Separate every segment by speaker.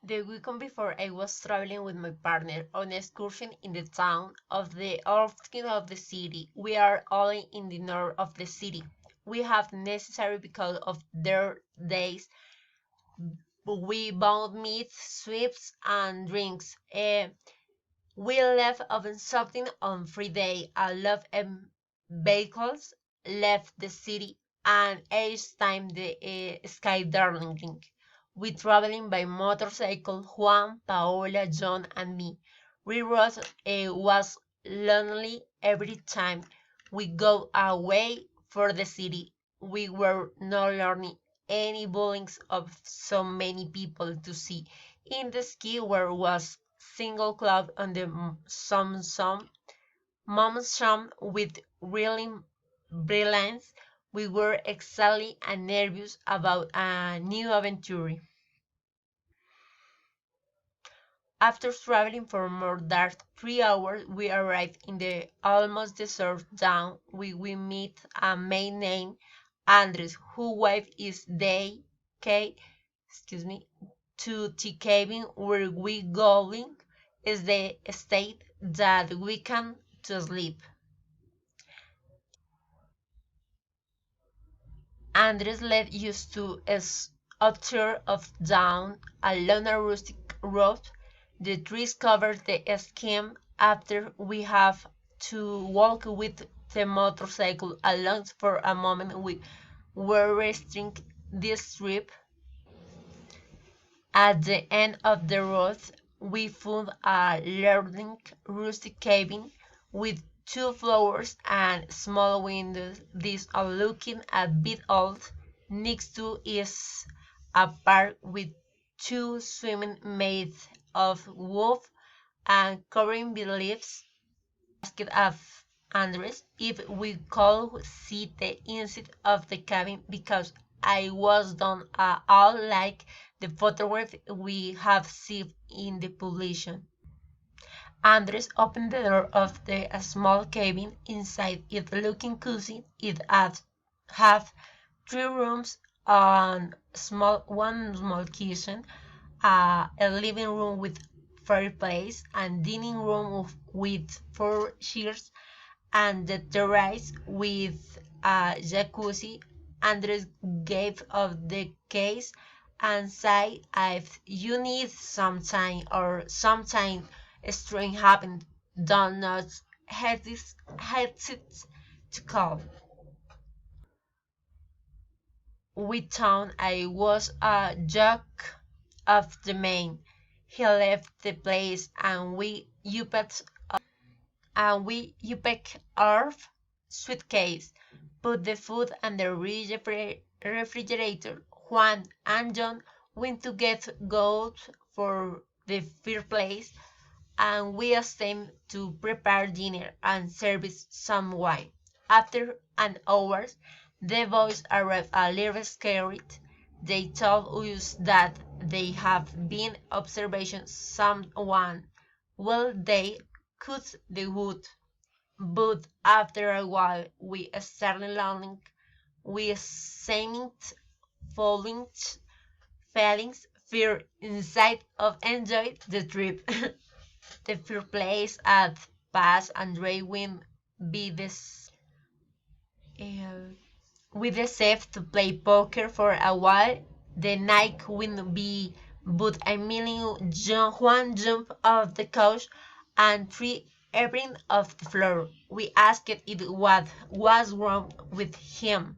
Speaker 1: The weekend before, I was traveling with my partner on an excursion in the town of the outskirts of the city. We are only in the north of the city. We have necessary because of their days. We bought meat, sweets, and drinks. We left open something on Friday. A lot of vehicles left the city, and each time the sky darkening. We traveling by motorcycle, Juan, Paola, John, and me. We road was lonely every time we go away for the city. We were not learning any buildings of so many people to see. In the ski where was single cloud on the some moments shone with really brilliance. We were excited and nervous about a new adventure. After traveling for more than 3 hours, we arrived in the almost desert town. We meet a man named Andres, whose wife is they, okay, excuse me, to the cabin where we going is the state that we can to sleep. Andres led us to a tour of down along a rustic road. The trees covered the scheme after we have to walk with the motorcycle along for a moment. We were resting this trip. At the end of the road, we found a large rustic cabin with two floors and small windows. These are looking a bit old. Next to is a park with two swimming made of wood and covered with leaves. Asked of Andres if we could see the inside of the cabin because I was done all like the photograph we have seen in the publication. Andres opened the door of the small cabin. Inside it looking cozy. It had three rooms and one small kitchen, a living room with fireplace, and dining room with four chairs, and the terrace with a jacuzzi. Andres gave of the case and said if you need some time or something strange happened, don't not hesitate to call. We thought I was a joke of the man. He left the place and we you picked our suitcase, put the food in the refrigerator. Juan and John went to get goat for the fireplace, and we asked them to prepare dinner and service some wine. After an hour, the boys arrived a little scared. They told us that they have been observing someone while they cut the wood, but after a while we started learning we seemed following feelings fear inside of enjoyed the trip. The fear place at pass and Dre will be this uh, we decided to play poker for a while. The night will be but Juan jumped off the couch and threw everything off the floor. We asked it what was wrong with him.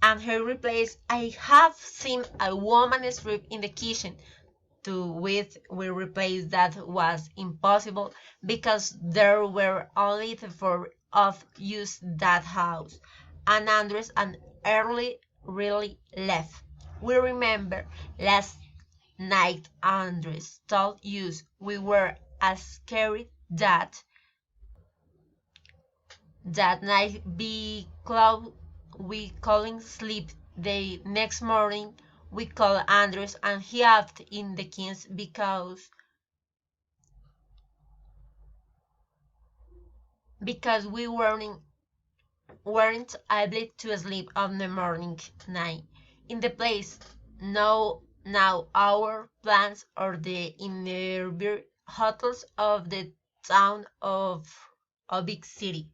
Speaker 1: And he replied, I have seen a woman sleep in the kitchen. To which we replaced that was impossible because there were only the four of us that house, and Andres and Early really left. We remember last night Andres told us we were as scared that night we couldn't sleep. The next morning we called Andres and he asked in the kings because we weren't able to sleep on the morning night. In the place, no Now our plans are the inner hotels of the town of a big city.